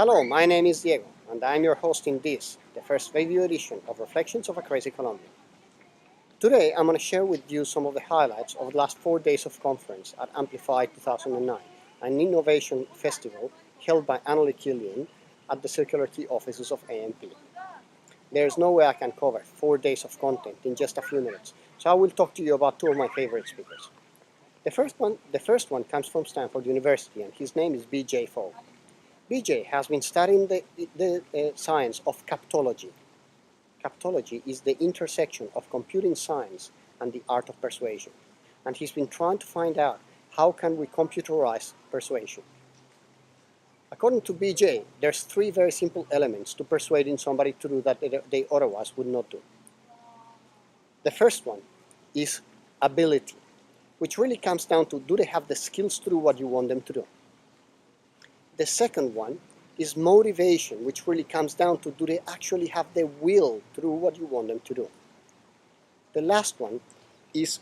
Hello, my name is Diego, and I'm your host in this, the first video edition of Reflections of a Crazy Colombian. Today, I'm going to share with you some of the highlights of the last 4 days of conference at AMPlify 2009, an innovation festival held by Annalie Killian at the Circular Quay offices of AMP. There's no way I can cover 4 days of content in just a few minutes, so I will talk to you about two of my favorite speakers. The first one comes from Stanford University, and his name is B.J. Fogg. BJ has been studying the science of captology. Captology is the intersection of computing science and the art of persuasion. And he's been trying to find out how can we computerize persuasion. According to BJ, there's 3 very simple elements to persuading somebody to do that they otherwise would not do. The first one is ability, which really comes down to, do they have the skills to do what you want them to do? The second one is motivation, which really comes down to, do they actually have the will to do what you want them to do? The last one is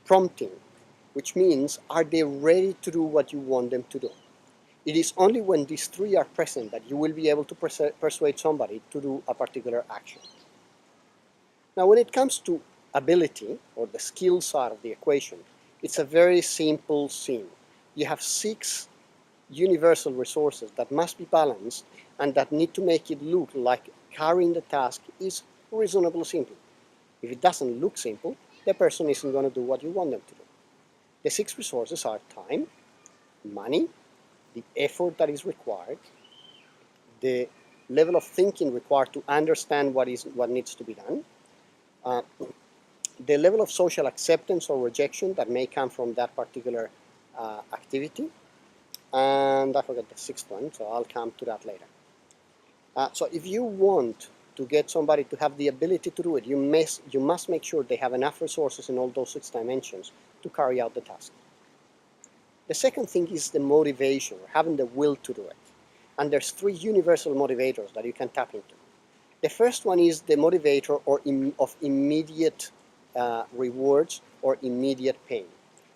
prompting, which means, are they ready to do what you want them to do? It is only when these 3 are present that you will be able to persuade somebody to do a particular action. Now, when it comes to ability, or the skill side of the equation, it's a very simple scene. You have 6 universal resources that must be balanced and that need to make it look like carrying the task is reasonably simple. If it doesn't look simple, the person isn't going to do what you want them to do. The 6 resources are time, money, the effort that is required, the level of thinking required to understand what needs to be done, the level of social acceptance or rejection that may come from that particular activity, and I forgot the 6th one, so I'll come to that later. So if you want to get somebody to have the ability to do it, you must make sure they have enough resources in all those 6 dimensions to carry out the task. The second thing is the motivation, or having the will to do it. And there's 3 universal motivators that you can tap into. The first one is the motivator of immediate rewards or immediate pain.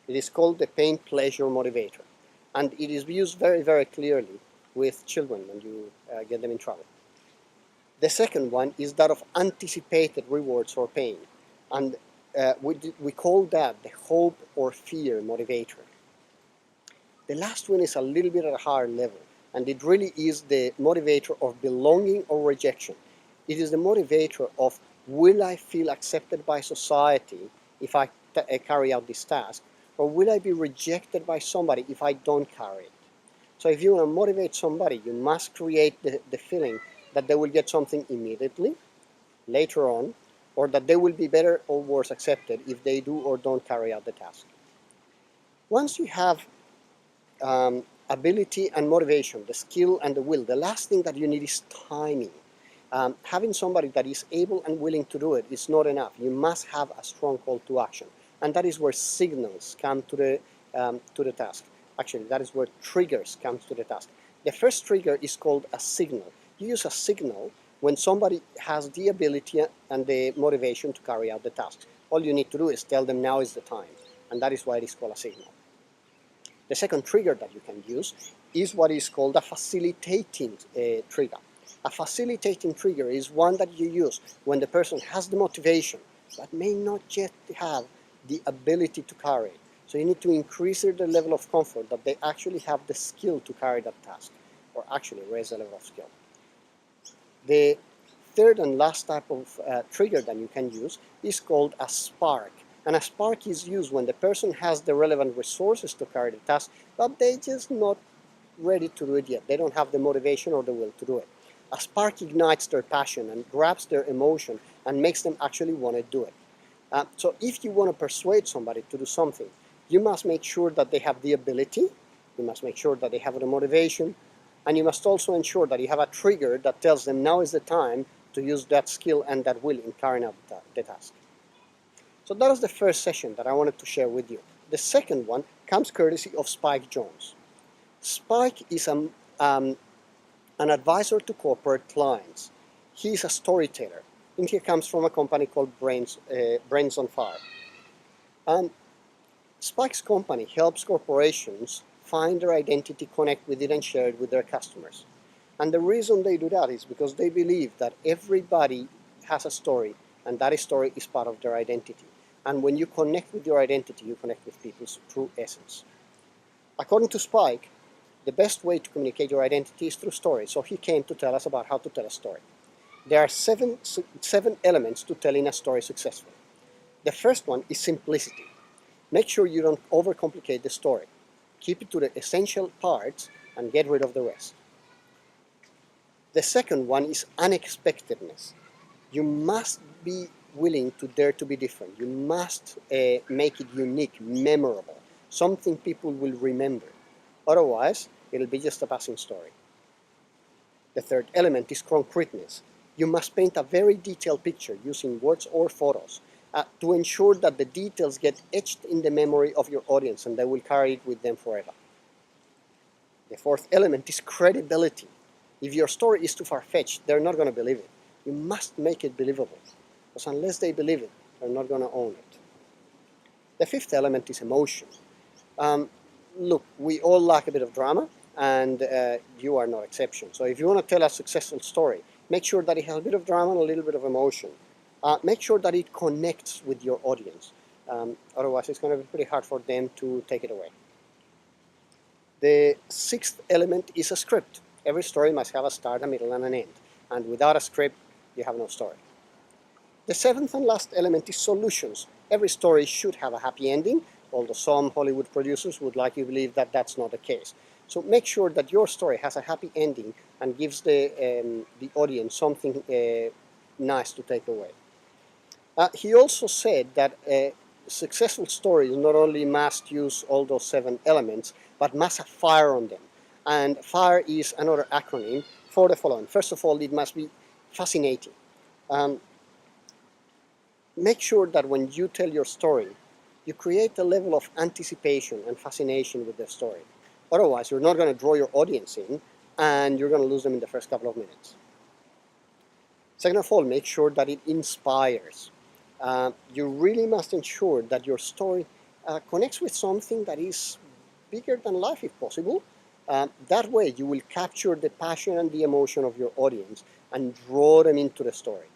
It is called the pain-pleasure motivator. And it is used very, very clearly with children when you get them in trouble. The second one is that of anticipated rewards or pain. And we call that the hope or fear motivator. The last one is a little bit at a higher level, and it really is the motivator of belonging or rejection. It is the motivator of, will I feel accepted by society if I carry out this task? Or will I be rejected by somebody if I don't carry it? So if you want to motivate somebody, you must create the feeling that they will get something immediately, later on, or that they will be better or worse accepted if they do or don't carry out the task. Once you have ability and motivation, the skill and the will, the last thing that you need is timing. Having somebody that is able and willing to do it is not enough. You must have a strong call to action. And that is where signals come to the task. Actually, that is where triggers come to the task. The first trigger is called a signal. You use a signal when somebody has the ability and the motivation to carry out the task. All you need to do is tell them now is the time. And that is why it is called a signal. The second trigger that you can use is what is called a facilitating trigger. A facilitating trigger is one that you use when the person has the motivation but may not yet have the ability to carry it. So you need to increase the level of comfort that they actually have the skill to carry that task, or actually raise the level of skill. The third and last type of trigger that you can use is called a spark. And a spark is used when the person has the relevant resources to carry the task, but they're just not ready to do it yet. They don't have the motivation or the will to do it. A spark ignites their passion and grabs their emotion and makes them actually want to do it. So if you want to persuade somebody to do something, you must make sure that they have the ability, you must make sure that they have the motivation, and you must also ensure that you have a trigger that tells them now is the time to use that skill and that will in carrying out the task. So that was the first session that I wanted to share with you. The second one comes courtesy of Spike Jones. Spike is an advisor to corporate clients. He is a storyteller. And he comes from a company called Brains on Fire. Spike's company helps corporations find their identity, connect with it, and share it with their customers. And the reason they do that is because they believe that everybody has a story, and that story is part of their identity. And when you connect with your identity, you connect with people's true essence. According to Spike, the best way to communicate your identity is through stories. So he came to tell us about how to tell a story. There are seven elements to telling a story successfully. The first one is simplicity. Make sure you don't overcomplicate the story. Keep it to the essential parts and get rid of the rest. The second one is unexpectedness. You must be willing to dare to be different. You must make it unique, memorable, something people will remember. Otherwise, it'll be just a passing story. The third element is concreteness. You must paint a very detailed picture using words or photos to ensure that the details get etched in the memory of your audience and they will carry it with them forever. The fourth element is credibility. If your story is too far-fetched, they're not going to believe it. You must make it believable, because unless they believe it, they're not going to own it. The fifth element is emotion. Look, we all lack a bit of drama, and you are no exception. So if you want to tell a successful story, make sure that it has a bit of drama and a little bit of emotion. Make sure that it connects with your audience. Otherwise, it's going to be pretty hard for them to take it away. The sixth element is a script. Every story must have a start, a middle, and an end. And without a script, you have no story. The seventh and last element is solutions. Every story should have a happy ending, although some Hollywood producers would like you to believe that that's not the case. So make sure that your story has a happy ending and gives the audience something nice to take away. He also said that successful stories not only must use all those 7 elements, but must have fire on them. And FIRE is another acronym for the following. First of all, it must be fascinating. Make sure that when you tell your story, you create a level of anticipation and fascination with the story. Otherwise, you're not going to draw your audience in, and you're going to lose them in the first couple of minutes. Second of all, make sure that it inspires. You really must ensure that your story connects with something that is bigger than life, if possible. That way, you will capture the passion and the emotion of your audience and draw them into the story.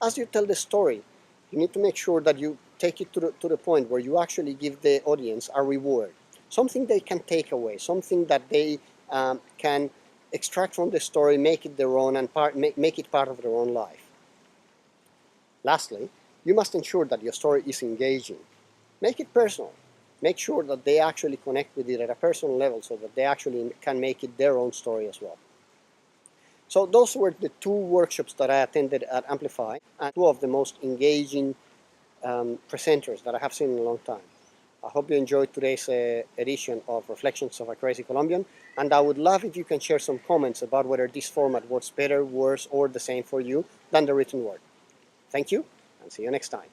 As you tell the story, you need to make sure that you take it to the point where you actually give the audience a reward, something they can take away, something that they can extract from the story, make it their own, and make it part of their own life. Lastly, you must ensure that your story is engaging. Make it personal. Make sure that they actually connect with it at a personal level so that they actually can make it their own story as well. So those were the 2 workshops that I attended at AMPlify, and 2 of the most engaging presenters that I have seen in a long time. I hope you enjoyed today's edition of Reflections of a Crazy Colombian, and I would love if you can share some comments about whether this format works better, worse, or the same for you than the written word. Thank you, and see you next time.